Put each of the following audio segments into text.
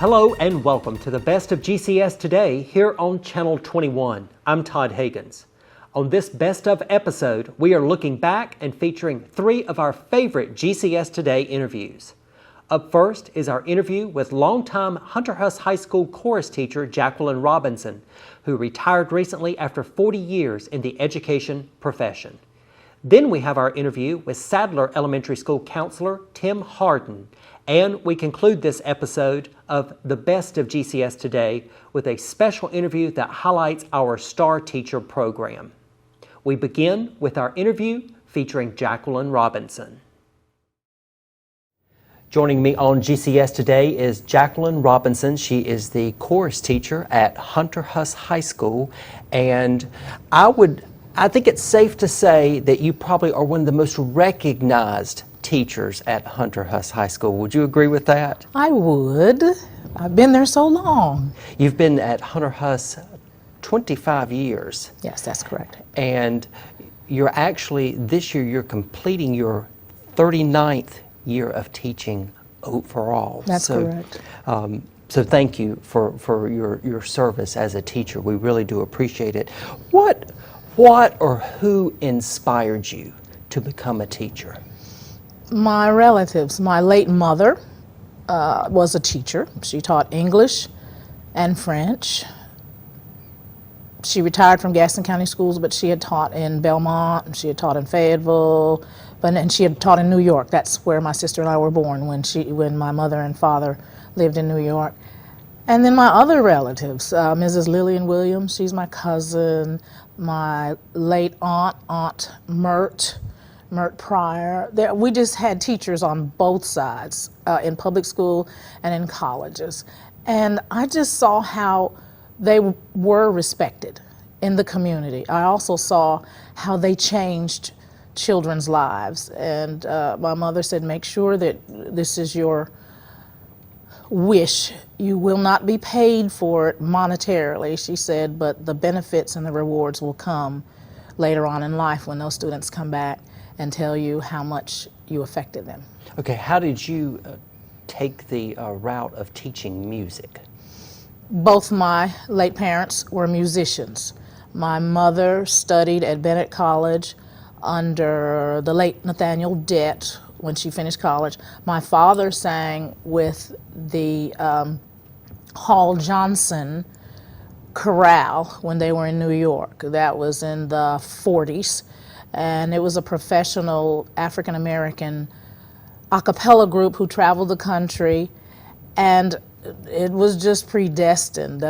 Hello and welcome to the Best of GCS Today here on Channel 21. I'm Todd Hagans. On this Best of episode, we are looking back and featuring 3 of our favorite GCS Today interviews. Up first is our interview with longtime Hunter Huss High School chorus teacher Jacqueline Robinson, who retired recently after 40 years in the education profession. Then we have our interview with Sadler Elementary School counselor Tim Hardin. And we conclude this episode of the Best of GCS Today with a special interview that highlights our Star Teacher program. We begin with our interview featuring Jacqueline Robinson. Joining me on GCS Today is Jacqueline Robinson. She is the chorus teacher at Hunter Huss High School. And I think it's safe to say that you probably are one of the most recognized teachers at Hunter Huss High School. Would you agree with that? I would. I've been there so long. You've been at Hunter Huss 25 years. Yes, that's correct. And this year you're completing your 39th year of teaching overall. That's correct. So thank you for your service as a teacher. We really do appreciate it. What or who inspired you to become a teacher? My relatives. My late mother was a teacher. She taught English and French. She retired from Gaston County Schools, but she had taught in Belmont, and she had taught in Fayetteville, and she had taught in New York. That's where my sister and I were born, when my mother and father lived in New York. And then my other relatives, Mrs. Lillian Williams, she's my cousin, my late Aunt Mert Pryor. We just had teachers on both sides, in public school and in colleges. And I just saw how they were respected in the community. I also saw how they changed children's lives. And my mother said, make sure that this is your wish. You will not be paid for it monetarily, she said, but the benefits and the rewards will come later on in life when those students come back and tell you how much you affected them. Okay, how did you take the route of teaching music? Both my late parents were musicians. My mother studied at Bennett College under the late Nathaniel Dett when she finished college. My father sang with the Hall Johnson Chorale when they were in New York. That was in the 40s. And it was a professional African-American a cappella group who traveled the country, and it was just predestined.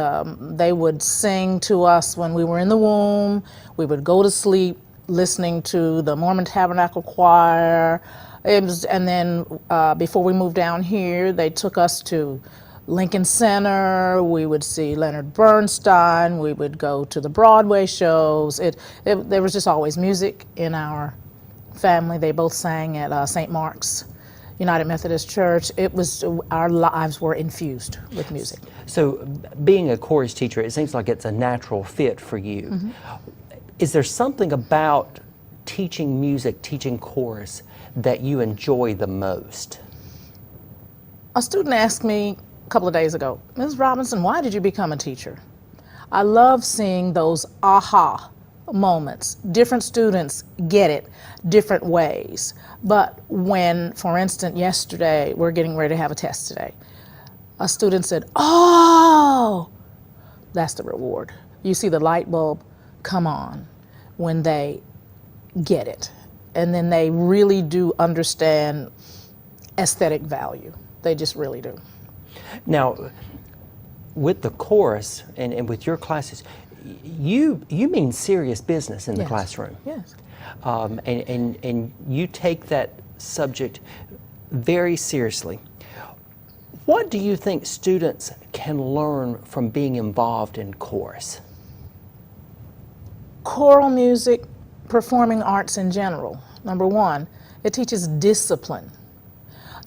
They would sing to us when we were in the womb. We would go to sleep listening to the Mormon Tabernacle Choir. And then before we moved down here, they took us to Lincoln Center. We would see Leonard Bernstein. We would go to the Broadway shows. There was just always music in our family. They both sang at St. Mark's United Methodist Church. Our lives were infused with music. So being a chorus teacher, it seems like it's a natural fit for you. Mm-hmm. Is there something about teaching music, teaching chorus, that you enjoy the most? A student asked me a couple of days ago, Ms. Robinson, why did you become a teacher? I love seeing those aha moments. Different students get it different ways. But when, for instance, yesterday, we're getting ready to have a test today, a student said, oh, that's the reward. You see the light bulb come on when they get it. And then they really do understand aesthetic value. They just really do. Now, with the chorus and with your classes, you mean serious business in the classroom. Yes. And you take that subject very seriously. What do you think students can learn from being involved in chorus? Choral music, performing arts in general. Number one, it teaches discipline.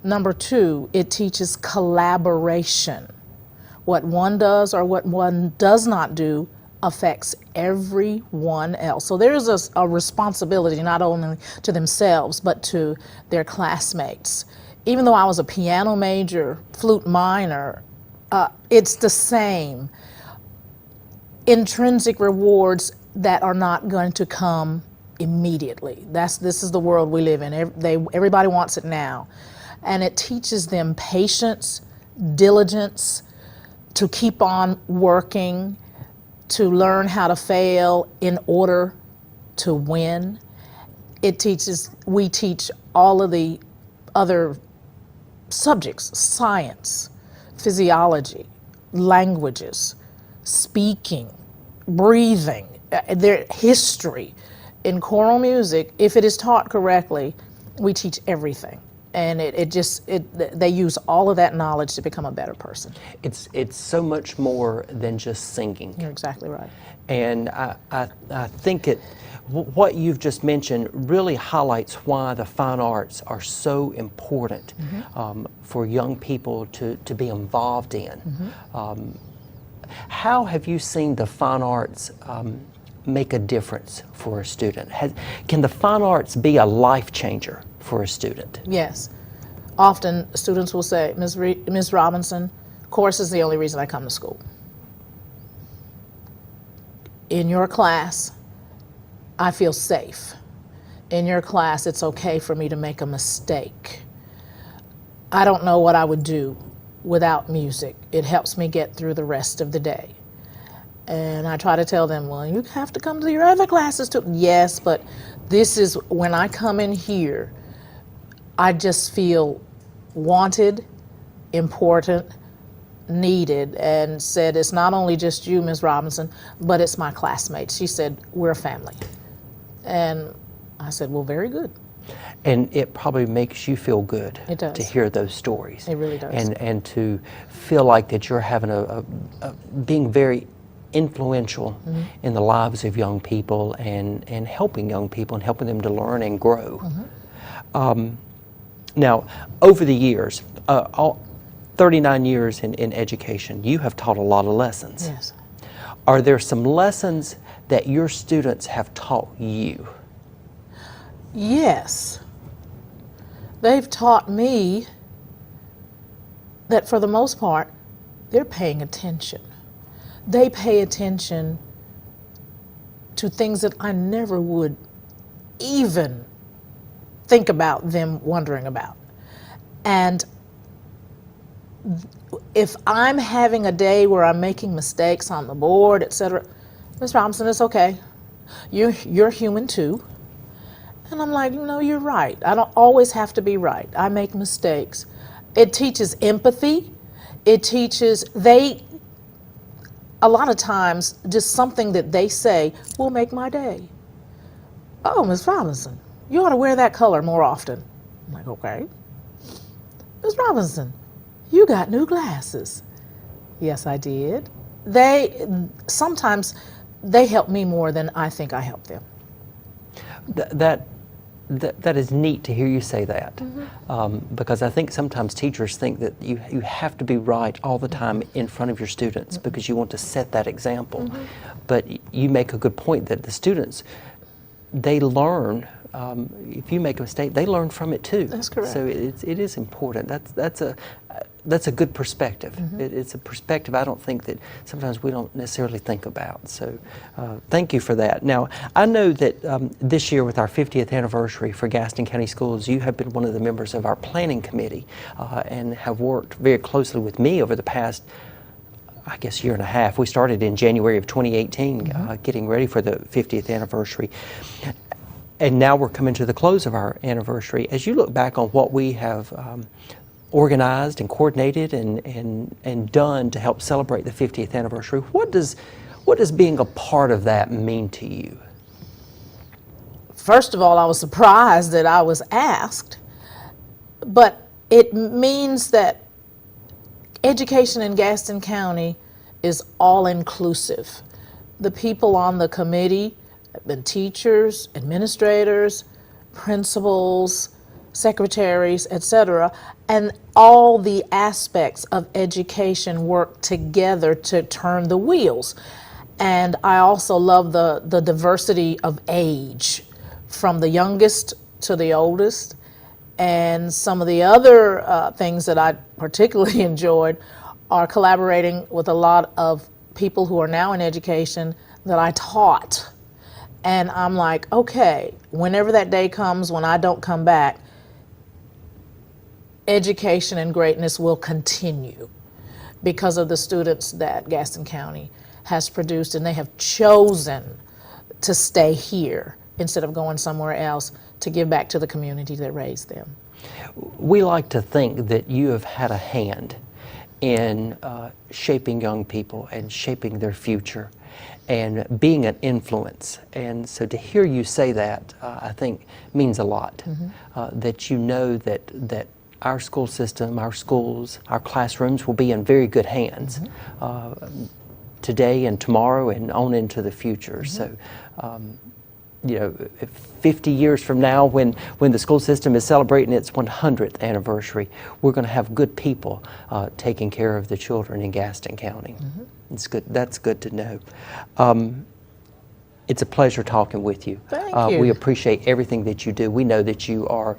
Number two, it teaches collaboration. What one does or what one does not do affects everyone else. So there's a responsibility not only to themselves but to their classmates. Even though I was a piano major, flute minor, It's the same. Intrinsic rewards that are not going to come immediately. This is the world we live in. Everybody wants it now. And it teaches them patience, diligence, to keep on working, to learn how to fail in order to win. We teach all of the other subjects: science, physiology, languages, speaking, breathing, their history. In choral music, if it is taught correctly, we teach everything. And they use all of that knowledge to become a better person. It's so much more than just singing. You're exactly right. And I think what you've just mentioned really highlights why the fine arts are so important for young people to be involved in. How have you seen the fine arts make a difference for a student? Can the fine arts be a life changer for a student? Yes. Often students will say, Ms. Robinson, course is the only reason I come to school. In your class, I feel safe. In your class, it's okay for me to make a mistake. I don't know what I would do without music. It helps me get through the rest of the day. And I try to tell them, well, you have to come to your other classes too. Yes, but this is when I come in here, I just feel wanted, important, needed, and said, it's not only just you, Ms. Robinson, but it's my classmates. She said, we're a family. And I said, well, very good. And it probably makes you feel good It does. to hear those stories. It really does. And to feel like that you're having being very influential in the lives of young people and helping young people and helping them to learn and grow. Now, over the years, 39 years in education, you have taught a lot of lessons. Yes. Are there some lessons that your students have taught you? Yes. They've taught me that for the most part, they're paying attention. They pay attention to things that I never would even think about them wondering about. And if I'm having a day where I'm making mistakes on the board, etc., Ms. Robinson, it's okay. You're human too. And I'm like, no, you're right. I don't always have to be right. I make mistakes. It teaches empathy. It teaches, a lot of times, just something that they say will make my day. Oh, Ms. Robinson, you ought to wear that color more often. I'm like, okay. Ms. Robinson, you got new glasses. Yes, I did. Sometimes they help me more than I think I help them. That is neat to hear you say that, because I think sometimes teachers think that you have to be right all the time in front of your students because you want to set that example. But you make a good point that the students, they learn. If you make a mistake, they learn from it too. That's correct. So it is important. That's a good perspective. It's a perspective I don't think that sometimes we don't necessarily think about. So thank you for that. Now, I know that this year with our 50th anniversary for Gaston County Schools, you have been one of the members of our planning committee and have worked very closely with me over the past, I guess, year and a half. We started in January of 2018 getting ready for the 50th anniversary. And now we're coming to the close of our anniversary. As you look back on what we have organized and coordinated and done to help celebrate the 50th anniversary, what does being a part of that mean to you? First of all, I was surprised that I was asked, but it means that education in Gaston County is all-inclusive. The people on the committee have been teachers, administrators, principals, secretaries, etc., and all the aspects of education work together to turn the wheels. And I also love the diversity of age, from the youngest to the oldest. And some of the other things that I particularly enjoyed are collaborating with a lot of people who are now in education that I taught. And I'm like, okay, whenever that day comes when I don't come back, education and greatness will continue because of the students that Gaston County has produced, and they have chosen to stay here instead of going somewhere else to give back to the community that raised them. We like to think that you have had a hand in shaping young people and shaping their future and being an influence. And so to hear you say that, I think means a lot. That you know that our school system, our schools, our classrooms will be in very good hands today and tomorrow and on into the future. So, you know, 50 years from now, when the school system is celebrating its 100th anniversary, we're going to have good people taking care of the children in Gaston County. It's good. That's good to know. It's a pleasure talking with you. Thank you. We appreciate everything that you do. We know that you are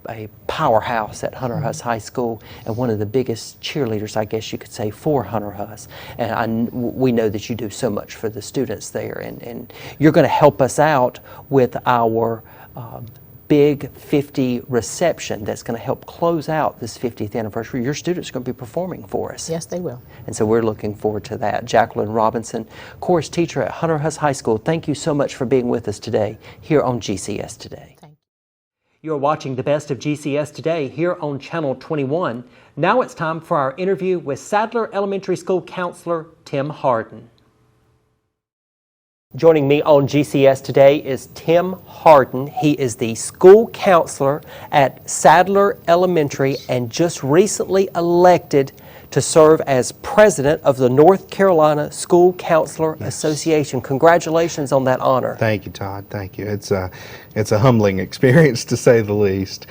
a powerhouse at Hunter Huss High School and one of the biggest cheerleaders, I guess you could say, for Hunter Huss. And we know that you do so much for the students there. And you're going to help us out with our big 50 reception that's going to help close out this 50th anniversary. Your students are going to be performing for us. Yes, they will. And so we're looking forward to that. Jacqueline Robinson, chorus teacher at Hunter Huss High School, thank you so much for being with us today here on GCS Today. Thank you. You're watching the best of GCS Today here on Channel 21. Now it's time for our interview with Sadler Elementary School counselor Tim Hardin. Joining me on GCS Today is Tim Hardin. He is the school counselor at Sadler Elementary and just recently elected to serve as president of the North Carolina School Counselor Association. Congratulations on that honor. Thank you, Todd. Thank you. It's a humbling experience, to say the least.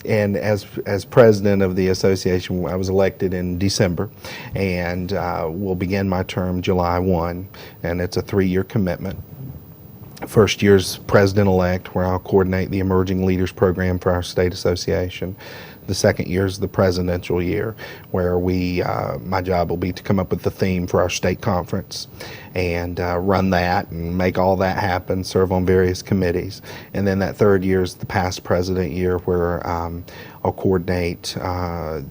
And as president of the association, I was elected in December, and will begin my term July 1, and it's a 3-year commitment. First year's president-elect, where I'll coordinate the Emerging Leaders Program for our state association. The second year is the presidential year, where my job will be to come up with the theme for our state conference and run that and make all that happen, serve on various committees. And then that third year is the past president year, where I'll coordinate other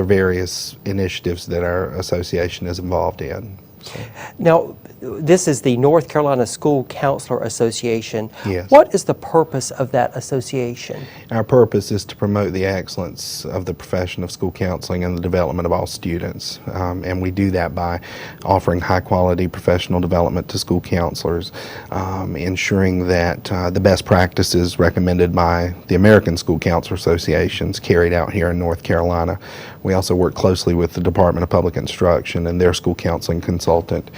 various initiatives that our association is involved in. So. Now, this is the North Carolina School Counselor Association. Yes. What is the purpose of that association? Our purpose is to promote the excellence of the profession of school counseling and the development of all students. And we do that by offering high-quality professional development to school counselors, ensuring that the best practices recommended by the American School Counselor Associations carried out here in North Carolina. We also work closely with the Department of Public Instruction and their school counseling consultant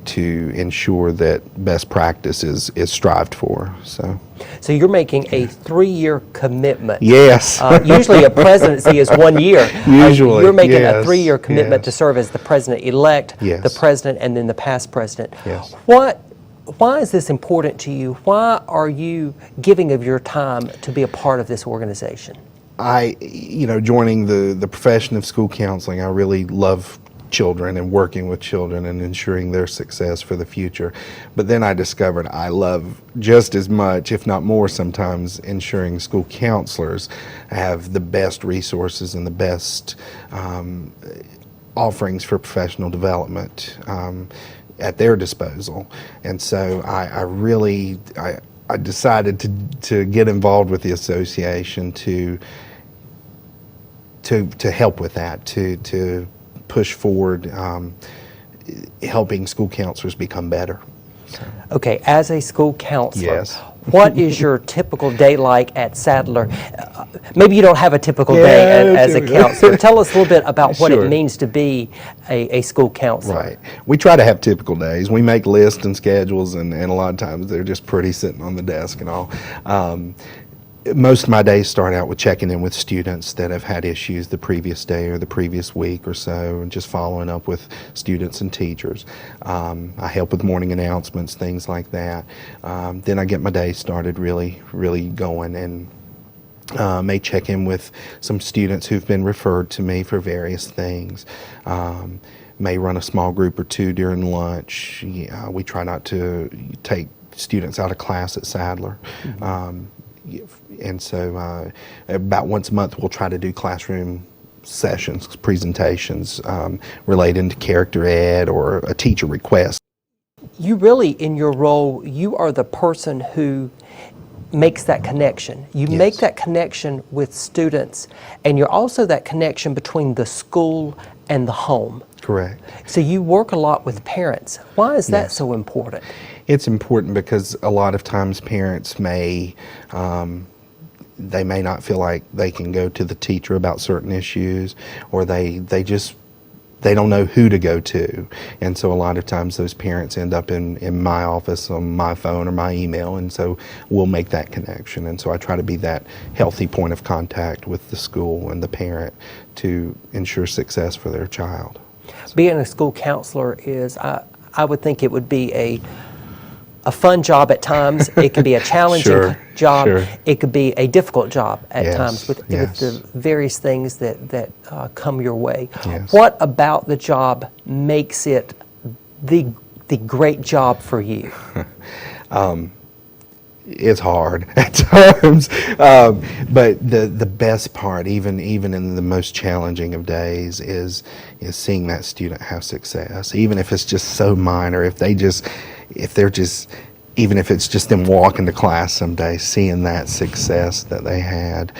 to ensure that best practice is strived for. So you're making a 3-year commitment. Yes. Usually a presidency is 1 year. Usually. You're making yes, a 3-year commitment yes. to serve as the president-elect, Yes. the president, and then the past president. Yes. Why is this important to you? Why are you giving of your time to be a part of this organization? Joining the profession of school counseling, I really love children and working with children and ensuring their success for the future. But then I discovered I love just as much, if not more sometimes, ensuring school counselors have the best resources and the best offerings for professional development at their disposal. And so I decided to get involved with the association to help with that, to push forward helping school counselors become better. So. Okay, as a school counselor, Yes. what is your typical day like at Sadler? Maybe you don't have a typical day as a counselor. Tell us a little bit about what Sure. it means to be a school counselor. Right. We try to have typical days. We make lists and schedules, and a lot of times they're just pretty sitting on the desk and all. Most of my days start out with checking in with students that have had issues the previous day or the previous week or so, and just following up with students and teachers. I help with morning announcements, things like that. Then I get my day started really going, and May check in with some students who've been referred to me for various things. May run a small group or two during lunch. We try not to take students out of class at Sadler. And so about once a month we'll try to do classroom sessions, presentations relating to character ed or a teacher request. You really, in your role, you are the person who makes that connection. You Yes. make that connection with students, and you're also that connection between the school and the home. Correct. So you work a lot with parents. Why is that Yes. so important? It's important because a lot of times parents they may not feel like they can go to the teacher about certain issues, or they don't know who to go to. And so a lot of times those parents end up in my office on my phone or my email, and so we'll make that connection. And so I try to be that healthy point of contact with the school and the parent to ensure success for their child. Being a school counselor is, I would think it would be a fun job at times. It could be a challenging Sure, job. sure. It could be a difficult job at Yes, times with yes. the various things that come your way. Yes. What about the job makes it the great job for you? It's hard at times, but the best part, even in the most challenging of days, is seeing that student have success. Even if it's just so minor, even if it's just them walking to class someday, seeing that success that they had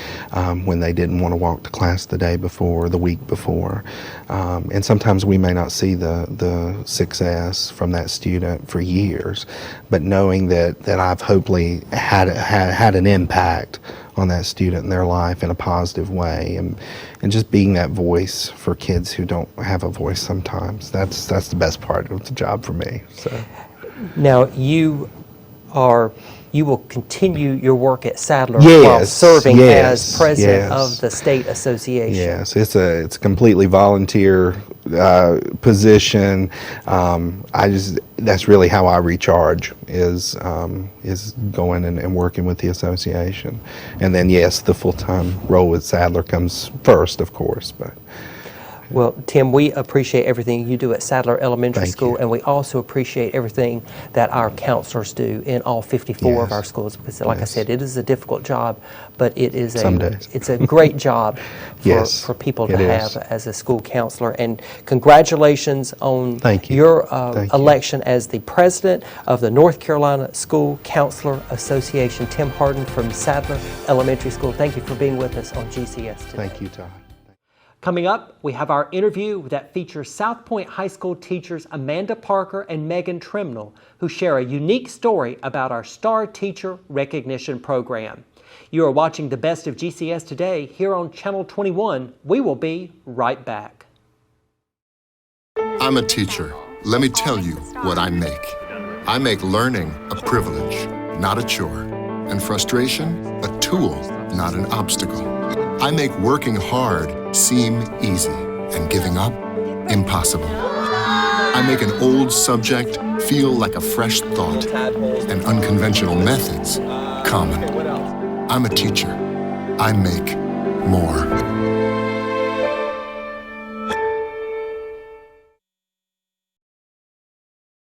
when they didn't want to walk to class the day before, the week before. And sometimes we may not see the success from that student for years, but knowing that I've hopefully had an impact on that student in their life in a positive way, and just being that voice for kids who don't have a voice sometimes, that's the best part of the job for me. So. Now, you will continue your work at Sadler while serving as president of the state association. Yes, it's a completely volunteer position. That's really how I recharge is going and working with the association, and then yes, the full-time role with Sadler comes first, of course, but. Well, Tim, we appreciate everything you do at Sadler Elementary Thank School, you. and we also appreciate everything that our counselors do in all 54 of Yes. our schools. Because, like I Yes. said, it is a difficult job, but it is Some days. it's a great job Yes, for people to it have is. as a school counselor. And congratulations on Thank you. your Thank you. election as the president of the North Carolina School Counselor Association. Tim Hardin from Sadler Elementary School, thank you for being with us on GCS today. Thank you, Todd. Coming up, we have our interview that features South Point High School teachers Amanda Parker and Megan Trimnell, who share a unique story about our Star Teacher Recognition Program. You are watching the best of GCS Today here on Channel 21. We will be right back. I'm a teacher. Let me tell you what I make. I make learning a privilege, not a chore, and frustration a tool, not an obstacle. I make working hard seem easy and giving up impossible. I make an old subject feel like a fresh thought and unconventional methods common. I'm a teacher. I make more.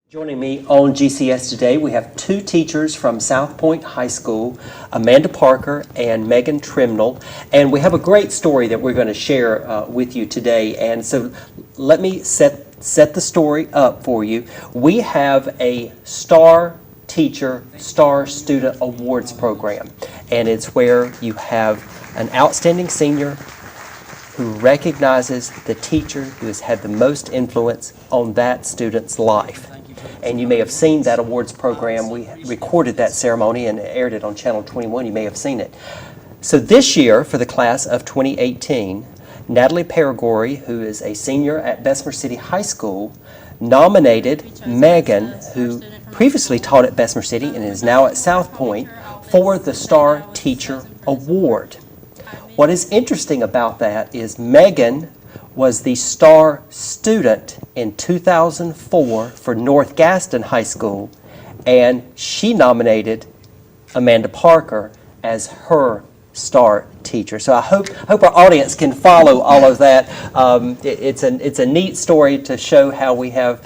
Joining me on GCS Today, we have two teachers from South Point High School, Amanda Parker and Megan Trimnell, and we have a great story that we're going to share with you today. And so let me set the story up for you. We have a Star Teacher, Star Student Awards program, and it's where you have an outstanding senior who recognizes the teacher who has had the most influence on that student's life. And you may have seen that awards program. We recorded that ceremony and aired it on Channel 21. You may have seen it. So this year, for the class of 2018, Natalie Paragori, who is a senior at Bessemer City High School, nominated Megan, who previously taught at Bessemer City and is now at South Point, for the Star Teacher Award. What is interesting about that is Megan was the star student in 2004 for North Gaston High School, and she nominated Amanda Parker as her STAR teacher. So I hope our audience can follow all of that. It's a neat story to show how we have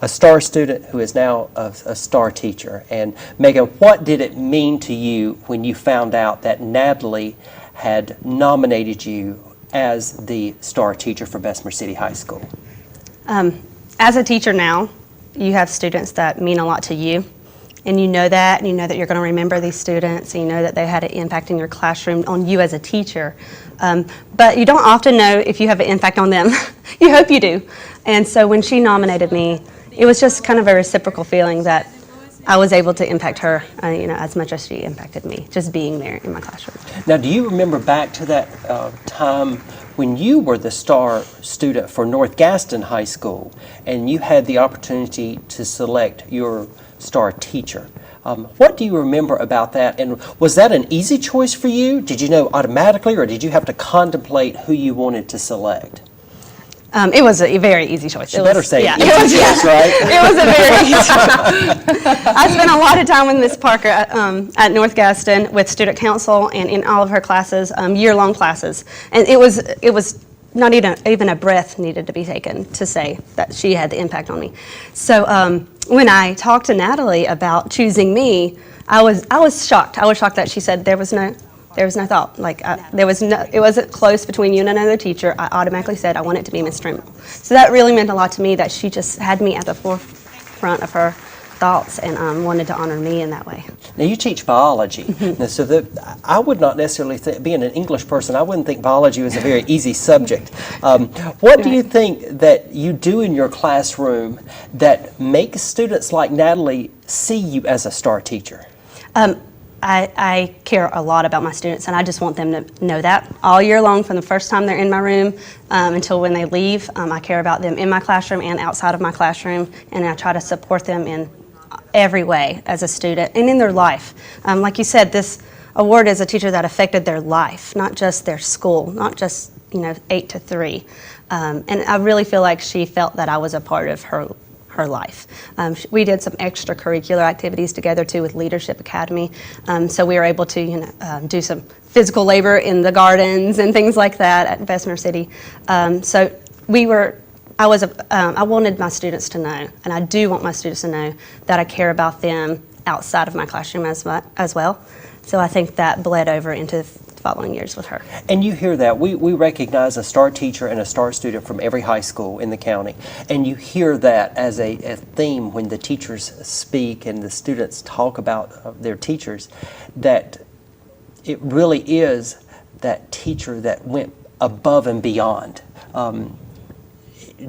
a STAR student who is now a STAR teacher. And Megan, what did it mean to you when you found out that Natalie had nominated you as the STAR teacher for Bessemer City High School? As a teacher now, you have students that mean a lot to you, and you know that, you're going to remember these students, and you know that they had an impact in your classroom on you as a teacher. But you don't often know if you have an impact on them. You hope you do. And so when she nominated me, it was just kind of a reciprocal feeling that I was able to impact her, as much as she impacted me, just being there in my classroom. Now, do you remember back to that time when you were the STAR student for North Gaston High School and you had the opportunity to select your STAR teacher? What do you remember about that? And was that an easy choice for you? Did you know automatically, or did you have to contemplate who you wanted to select? It was a very easy choice. You better say yeah, easy choice, right? It was a very easy choice. I spent a lot of time with Miss Parker at North Gaston with student council and in all of her classes, year-long classes. And it was not even a breath needed to be taken to say that she had the impact on me. So when I talked to Natalie about choosing me, I was shocked. I was shocked that she said there was no thought. It wasn't close between you and another teacher. I automatically said I want it to be Miss Trimble. So that really meant a lot to me, that she just had me at the forefront of her thoughts and wanted to honor me in that way. Now, you teach biology, so I would not necessarily think, being an English person, I wouldn't think biology was a very easy subject. What do you think that you do in your classroom that makes students like Natalie see you as a STAR teacher? I care a lot about my students, and I just want them to know that all year long, from the first time they're in my room until when they leave. I care about them in my classroom and outside of my classroom, and I try to support them in every way as a student and in their life. Like you said, this award is a teacher that affected their life, not just their school, not just 8 to 3. And I really feel like she felt that I was a part of her life. We did some extracurricular activities together too with Leadership Academy, so we were able to do some physical labor in the gardens and things like that at Bessemer City. I wanted my students to know, and I do want my students to know, that I care about them outside of my classroom as well. So I think that bled over into the following years with her. And you hear that. We recognize a STAR teacher and a STAR student from every high school in the county. And you hear that as a theme when the teachers speak and the students talk about their teachers, that it really is that teacher that went above and beyond.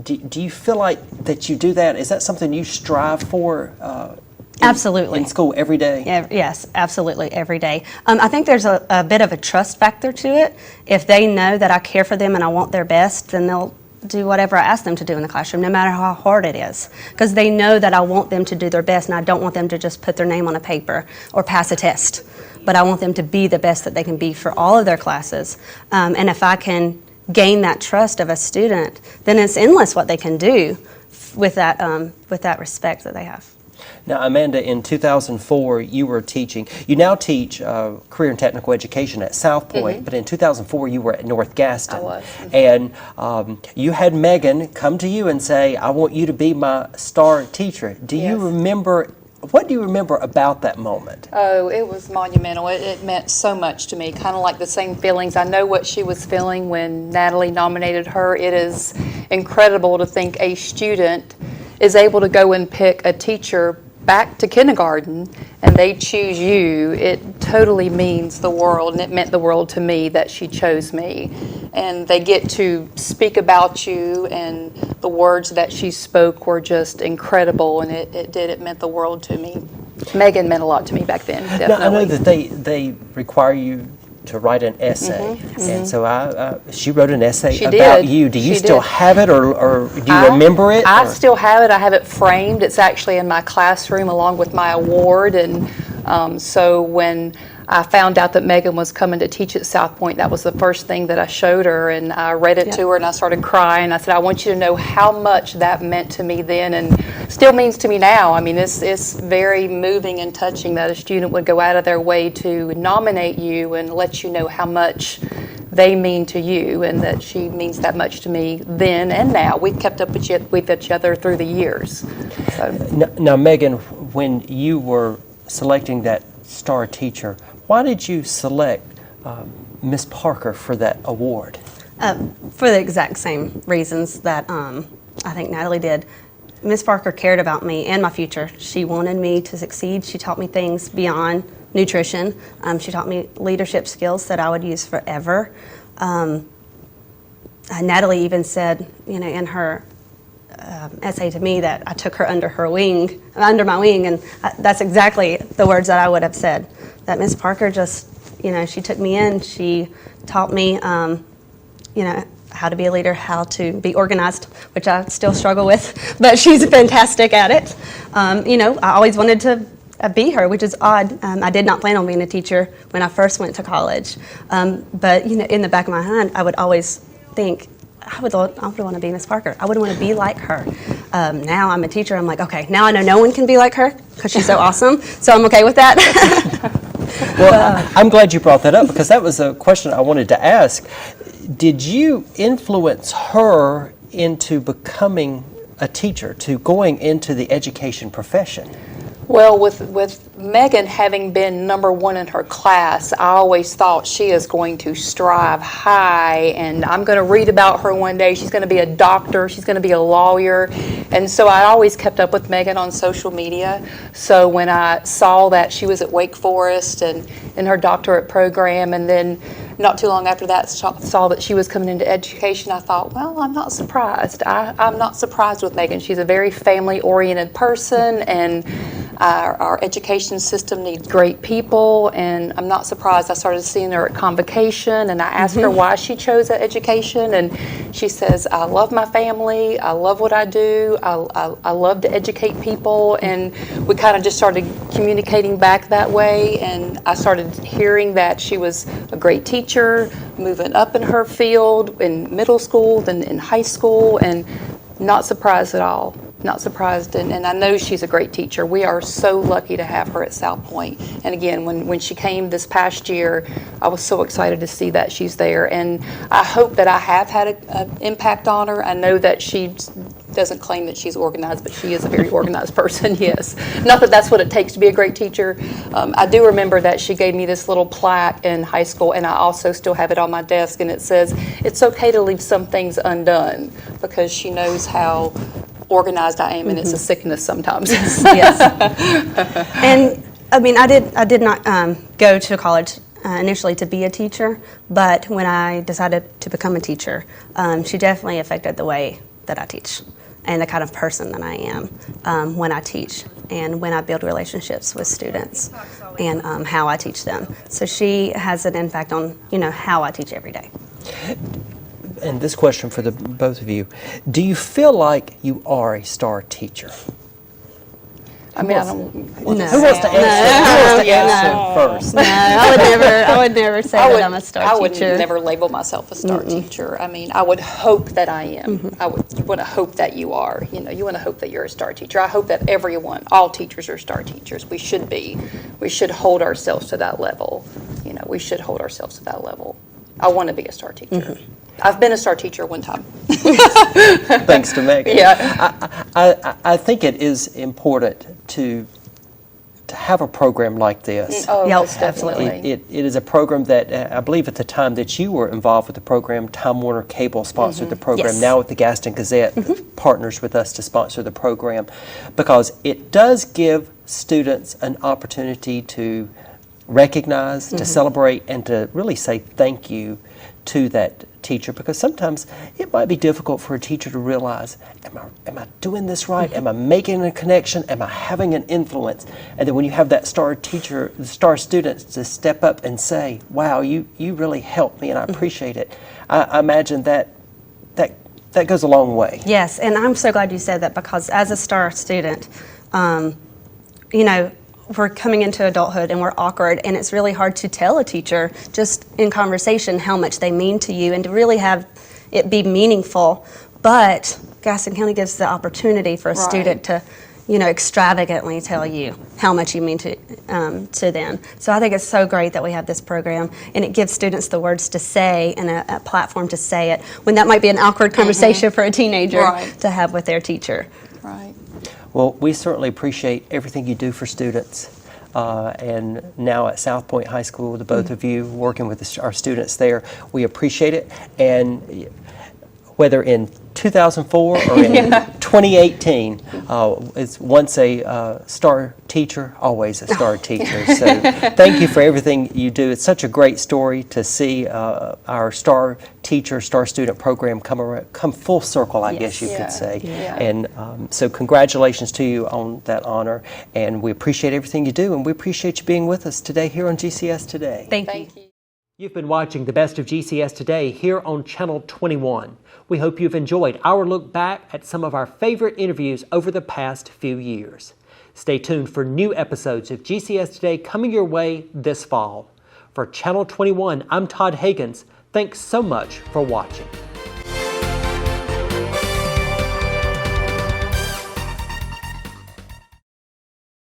Do you feel like that you do that? Is that something you strive for? Absolutely. In school every day? Yeah, yes, absolutely, every day. I think there's a bit of a trust factor to it. If they know that I care for them and I want their best, then they'll do whatever I ask them to do in the classroom, no matter how hard it is. Because they know that I want them to do their best, and I don't want them to just put their name on a paper or pass a test. But I want them to be the best that they can be for all of their classes. And if I can gain that trust of a student, then it's endless what they can do with that respect that they have. Now, Amanda, in 2004, you were teaching. You now teach career and technical education at South Point, but in 2004, you were at North Gaston. I was. And you had Megan come to you and say, I want you to be my STAR teacher. Do you remember, what do you remember about that moment? Oh, it was monumental. It meant so much to me, kind of like the same feelings. I know what she was feeling when Natalie nominated her. It is incredible to think a student is able to go and pick a teacher back to kindergarten and they choose you. It totally means the world, and it meant the world to me that she chose me. And they get to speak about you, and the words that she spoke were just incredible, and it meant the world to me. Megan meant a lot to me back then, definitely. Now, I know that they require you to write an essay, and so she wrote an essay about you. Do you still have it, or do you remember it? I still have it. I have it framed. It's actually in my classroom along with my award, and so when I found out that Megan was coming to teach at South Point, that was the first thing that I showed her, and I read it to her, and I started crying. I said, I want you to know how much that meant to me then, and still means to me now. I mean, it's very moving and touching that a student would go out of their way to nominate you and let you know how much they mean to you, and that she means that much to me then and now. We've kept up with each other through the years. So. Now, Megan, when you were selecting that star teacher, why did you select Miss Parker for that award? For the exact same reasons that I think Natalie did. Miss Parker cared about me and my future. She wanted me to succeed. She taught me things beyond nutrition. She taught me leadership skills that I would use forever. Natalie even said, in her essay to me that I took her under my wing, and that's exactly the words that I would have said. That Miss Parker just, she took me in. She taught me, how to be a leader, how to be organized, which I still struggle with, but she's fantastic at it. I always wanted to be her, which is odd. I did not plan on being a teacher when I first went to college, but in the back of my mind, I would always think, I would want to be Miss Parker. I would want to be like her. Now I'm a teacher. I'm like, okay, now I know no one can be like her because she's so awesome. So I'm okay with that. Well, I'm glad you brought that up, because that was a question I wanted to ask. Did you influence her into becoming a teacher, to going into the education profession? Well, with Megan having been number one in her class, I always thought she is going to strive high, and I'm going to read about her one day. She's going to be a doctor. She's going to be a lawyer. And so I always kept up with Megan on social media. So when I saw that she was at Wake Forest and in her doctorate program, and then not too long after that saw that she was coming into education, I thought, well, I'm not surprised. I'm not surprised with Megan. She's a very family-oriented person, and our education system needs great people, and I'm not surprised. I started seeing her at convocation, and I asked her why she chose that education, and she says, I love my family, I love what I do, I love to educate people, and we kind of just started communicating back that way, and I started hearing that she was a great teacher, moving up in her field in middle school, then in high school, and not surprised at all. Not surprised, and I know she's a great teacher. We are so lucky to have her at South Point. And again, when she came this past year, I was so excited to see that she's there. And I hope that I have had an impact on her. I know that she doesn't claim that she's organized, but she is a very organized person, yes. Not that that's what it takes to be a great teacher. I do remember that she gave me this little plaque in high school, and I also still have it on my desk, and it says, it's okay to leave some things undone, because she knows how organized I am, and it's a sickness sometimes. Yes. And I mean, I did not go to college initially to be a teacher, but when I decided to become a teacher, she definitely affected the way that I teach and the kind of person that I am when I teach and when I build relationships with students and how I teach them. So she has an impact on how I teach every day. And this question for the both of you, do you feel like you are a star teacher? I mean, I don't. Who wants to answer first? No, I would never say that I'm a star teacher. I would never label myself a star teacher. I mean, I would hope that I am. You want to hope that you are. You want to hope that you're a star teacher. I hope that all teachers are star teachers. We should be. We should hold ourselves to that level. We should hold ourselves to that level. I want to be a star teacher. I've been a star teacher one time. Thanks to Megan. Yeah. I think it is important to have a program like this. Oh, Yep. most definitely. It is a program that I believe at the time that you were involved with the program, Time Warner Cable sponsored the program. Yes. Now with the Gaston Gazette partners with us to sponsor the program, because it does give students an opportunity to recognize, to celebrate, and to really say thank you to that teacher, because sometimes it might be difficult for a teacher to realize, am I doing this right? Am I making a connection? Am I having an influence? And then when you have that star teacher, the star students to step up and say, wow, you really helped me and I appreciate it. I imagine that goes a long way. Yes, and I'm so glad you said that, because as a star student, we're coming into adulthood and we're awkward, and it's really hard to tell a teacher just in conversation how much they mean to you and to really have it be meaningful. But Gaston County gives the opportunity for a student to, extravagantly tell you how much you mean to them. So I think it's so great that we have this program, and it gives students the words to say and a platform to say it when that might be an awkward conversation for a teenager to have with their teacher. Right. Well, we certainly appreciate everything you do for students. And now at South Point High School, the both of you working with our students there, we appreciate it. And whether in 2004 or in 2018, it's once a star teacher, always a star teacher. So thank you for everything you do. It's such a great story to see our star teacher, star student program come full circle, I guess you could say. And so congratulations to you on that honor. And we appreciate everything you do, and we appreciate you being with us today here on GCS Today. Thank you. You've been watching the Best of GCS Today here on Channel 21. We hope you've enjoyed our look back at some of our favorite interviews over the past few years. Stay tuned for new episodes of GCS Today coming your way this fall. For Channel 21, I'm Todd Higgins. Thanks so much for watching.